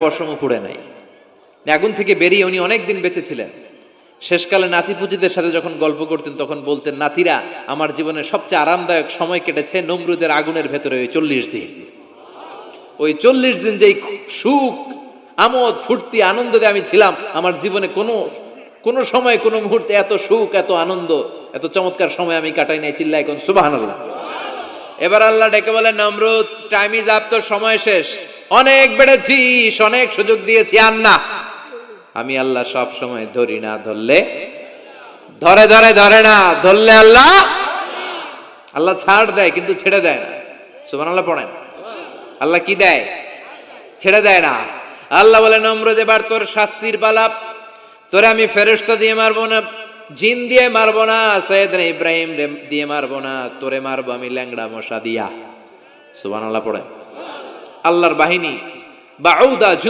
পশমও পুড়ে নাই। আগুন থেকে বেরিয়ে উনি অনেকদিন বেঁচে ছিলেন। শেষকালে নাতি পুতিদের সাথে যখন গল্প করতেন তখন বলতেন, নাতিরা, আমার জীবনের সবচেয়ে আরামদায়ক সময় কেটেছে নমরুদের আগুনের ভেতরে ওই 40 দিন। ওই 40 দিন যেই সুখ, আমোদ, ফুর্তি, আনন্দে আমি ছিলাম, আমার জীবনে কোনো সময়, কোনো মুহূর্তে এত সুখ, এত আনন্দ, এত চমৎকার সময় আমি কাটাই নাই। চিল্লায় এখন সুবহানাল্লাহ। এবার আল্লাহ ডেকে বলে, নমরুদ, টাইম ইজ আপ, তোর সময় শেষ। অনেক বেড়েছিস, অনেক সুযোগ দিয়েছি, আর না। আমি আল্লাহ সব সময় ধরি না, ধরলে ধরে না, ধরলে আল্লাহ ছাড় দেয় কিন্তু ছেড়ে দেয় না। সুবহানাল্লাহ পড়েন। আল্লাহ কি দেয়? ছেড়ে দেয় না। আল্লাহ বলে, নমরুদ, এবার তোর শাস্তির পালা। তোরে আমি ফেরেশতা দিয়ে মারবো না, জিন দিয়ে মারবো না, সাইয়েদনা ইব্রাহিম দিয়ে মারবো না, তোরে মারবো আমি ল্যাংড়া মশা দিয়া। সুবহানাল্লাহ পড়েন। আল্লাহর বাহিনী বাউদা